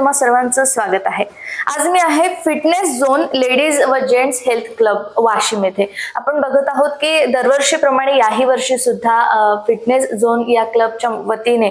तुम्हा सर्वांचं स्वागत आहे। आज मी आहे फिटनेस झोन लेडीज व जेंट्स हेल्थ क्लब वाशिम येथे। आपण बघत आहोत की दरवर्षीप्रमाणे याही वर्षी सुद्धा फिटनेस झोन या क्लबच्या वतीने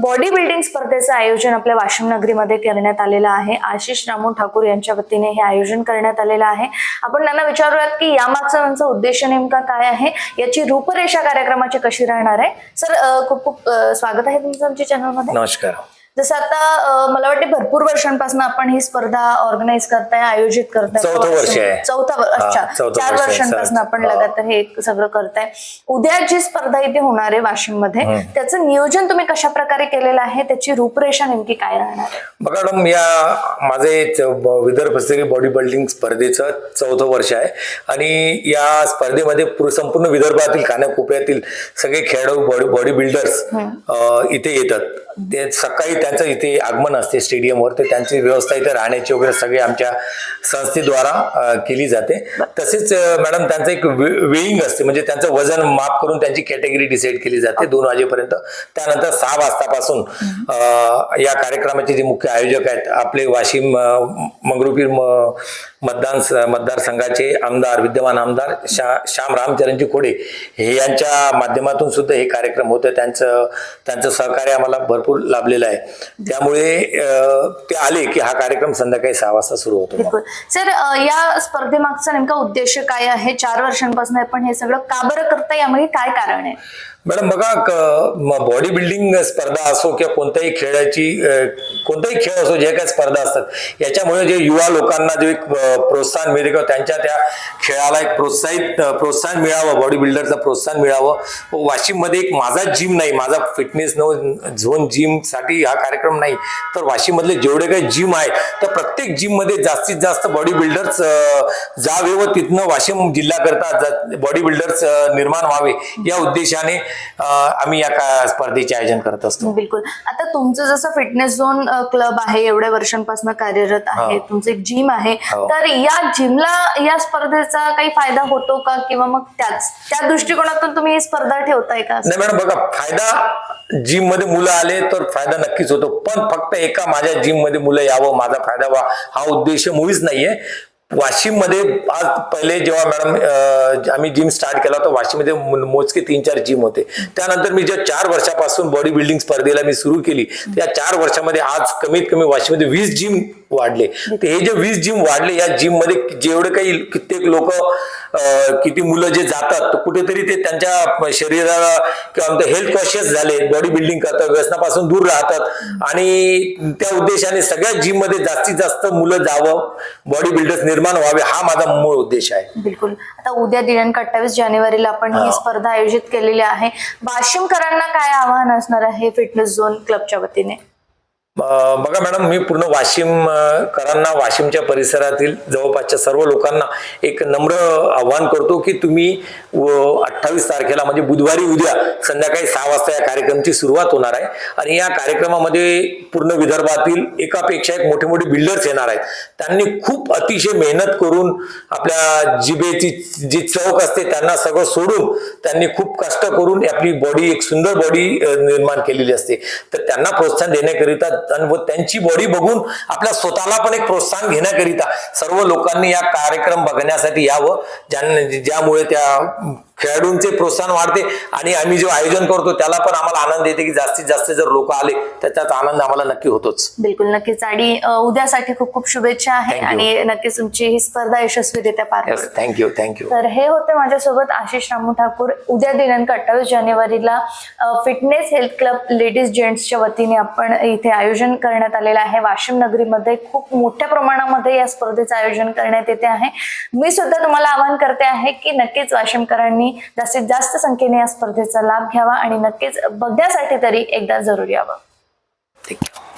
बॉडी बिल्डिंग स्पर्धेचं आयोजन आपल्या वाशिम नगरीमध्ये करण्यात आलेलं आहे। आशिष रामू ठाकूर यांच्या वतीने हे आयोजन करण्यात आलेलं आहे। आपण त्यांना विचारूयात की यामागचा त्यांचा उद्देश नेमका काय आहे, याची रूपरेषा कार्यक्रमाची कशी राहणार आहे। सर खूप खूप स्वागत आहे तुमचं आमच्या चॅनलमध्ये। नमस्कार। जसं आता मला वाटते भरपूर वर्षांपासून आपण ही स्पर्धा ऑर्गनाइज करताय, आयोजित करताय। चौथं वर्ष आहे। अच्छा 4 वर्षांपासून आपण लगातार हे सगळं करताय। उद्या जी स्पर्धा इथे होणार आहे वाशिम मध्ये, त्याचं नियोजन तुम्ही कशा प्रकारे केलेलं आहे, त्याची रूपरेषा नेमकी काय राहणार आहे? बघा मॅडम, या माझे विदर्भ स्तरीय बॉडी बिल्डिंग स्पर्धेचं 4थं वर्ष आहे आणि या स्पर्धेमध्ये संपूर्ण विदर्भातील कानाकोपऱ्यातील सगळे खेळाडू बॉडी बिल्डर्स इथे येतात। ते सकाळी त्यांचं इथे आगमन असते स्टेडियमवर, तर त्यांची व्यवस्था इथे राहण्याची वगैरे सगळे आमच्या संस्थेद्वारा केली जाते। तसेच मॅडम त्यांचं एक वेईंग असते, म्हणजे त्यांचं वजन माप करून त्यांची कॅटेगरी डिसाईड केली जाते 2 वाजेपर्यंत। त्यानंतर 6 वाजतापासून या कार्यक्रमाचे जे मुख्य आयोजक आहेत आपले वाशिम मंगरुळपीर मतदारसंघाचे आमदार, विद्यमान आमदार श्याम रामचरणजी खोडे हे यांच्या माध्यमातून सुद्धा हे कार्यक्रम होते। त्यांचं सहकार्य आम्हाला भरपूर लाभलेलं आहे। त्यामुळे ते आले की हा कार्यक्रम संध्याकाळी 6 वाजता सुरू होतो। सर, या स्पर्धेमागचा नेमका उद्देश काय आहे? 4 वर्षांपासून आपण हे सगळं का बरं करताय, यामध्ये काय कारण आहे? मॅडम बघा, बॉडी बिल्डिंग स्पर्धा असो किंवा कोणत्याही खेळ असो, जे काही स्पर्धा असतात, याच्यामुळे जे युवा लोकांना जे एक प्रोत्साहन मिळते किंवा त्यांच्या त्या खेळाला एक प्रोत्साहन मिळावं, बॉडी बिल्डरचं प्रोत्साहन मिळावं। वाशिम मध्ये एक माझा जिम नाही, माझा फिटनेस झोन जिम साठी हा कार्यक्रम नाही, तर वाशिम मधले जेवढे काही जिम आहे तर प्रत्येक जिम मध्ये जास्तीत जास्त बॉडी बिल्डर्स जावे व तिथनं वाशिम जिल्हा करता बॉडी बिल्डर्स निर्माण व्हावे, या उद्देशाने आम्ही या स्पर्धेचे आयोजन करत असतो। बिलकुल। आता तुमचं जसं फिटनेस झोन क्लब आहे, एवढ्या वर्षांपासून कार्यरत आहे, तुमचं एक जिम आहे, तर या जिमला या स्पर्धेचा काही फायदा होतो का, किंवा मग त्या दृष्टिकोनातून तुम्ही ही स्पर्धा ठेवताय का? नाही मॅडम, बघा, फायदा जिम मध्ये मुलं आले तर फायदा नक्कीच होतो, पण फक्त एका माझ्या जिम मध्ये मुलं यावं, माझा फायदा व्हा, हा उद्देश मुळीच नाहीये। वाशिम मध्ये आज पहिले जेव्हा मॅडम आम्ही जिम स्टार्ट केला तर वाशिम मध्ये मोजके 3-4 जिम होते। त्यानंतर मी ज्या 4 वर्षापासून बॉडी बिल्डिंग स्पर्धेला मी सुरू केली, त्या 4 वर्षामध्ये आज कमीत कमी वाशिम मध्ये 20 जिम वाढले। तर हे जे 20 जिम वाढले, या जिम मध्ये जेवढे काही कित्येक लोक किती मुलं जे जातात, कुठेतरी ते त्यांच्या शरीराला किंवा हेल्थ कॉन्शियस झाले, बॉडी बिल्डिंग करतात, व्यसनापासून दूर राहतात आणि त्या उद्देशाने सगळ्या जिम मध्ये जास्तीत जास्त मुलं जावं, बॉडी बिल्डर्स निर्माण व्हावे, हा माझा मूळ उद्देश आहे। बिलकुल। आता उद्या दिनांक 28 जानेवारीला आपण ही स्पर्धा आयोजित केलेली आहे। वाशिमकरांना काय आव्हान असणार आहे फिटनेस झोन क्लबच्या वतीने? बघा मॅडम, मी पूर्ण वाशिमकरांना, वाशिमच्या परिसरातील जवळपासच्या सर्व लोकांना एक नम्र आव्हान करतो की तुम्ही 28 तारखेला म्हणजे बुधवारी उद्या संध्याकाळी 6 वाजता या कार्यक्रमाची सुरुवात होणार आहे आणि या कार्यक्रमामध्ये पूर्ण विदर्भातील एकापेक्षा एक मोठे मोठे बिल्डर्स येणार आहेत। त्यांनी खूप अतिशय मेहनत करून आपल्या जिभेची जी चौक असते त्यांना सगळं सोडून त्यांनी खूप कष्ट करून आपली बॉडी, एक सुंदर बॉडी निर्माण केलेली असते। तर त्यांना प्रोत्साहन देण्याकरिता व त्यांची बॉडी बघून आपल्या स्वतःला पण एक प्रोत्साहन घेण्याकरिता सर्व लोकांनी या कार्यक्रम बघण्यासाठी यावं, ज्यामुळे त्या खेळाडूंचे प्रोत्साहन वाढते आणि आम्ही जे आयोजन करतो त्याला पण आम्हाला आनंद येते की जास्तीत जास्त जर लोक आले त्याचा आनंद आम्हाला नक्की होतोच। बिलकुल, नक्कीच। आणि उद्यासाठी खूप खूप शुभेच्छा आहे आणि नक्कीच तुमची ही स्पर्धा यशस्वीरित्या पार पडेल। थँक्यू। तर हे होते माझ्यासोबत आशिष रामू ठाकूर। उद्या दिनांक 28 जानेवारीला फिटनेस हेल्थ क्लब लेडीज जेंट्सच्या वतीने आपण इथे आयोजन करण्यात आलेलं आहे। वाशिम नगरीमध्ये खूप मोठ्या प्रमाणामध्ये या स्पर्धेचं आयोजन करण्यात येते आहे। मी सुद्धा तुम्हाला आवाहन करते आहे की नक्कीच वाशिमकरांनी जास्तीत जास्त संख्येने या स्पर्धेचा लाभ घ्यावा आणि नक्कीच बघण्यासाठी तरी एकदा जरूर यावं। थँक्यू।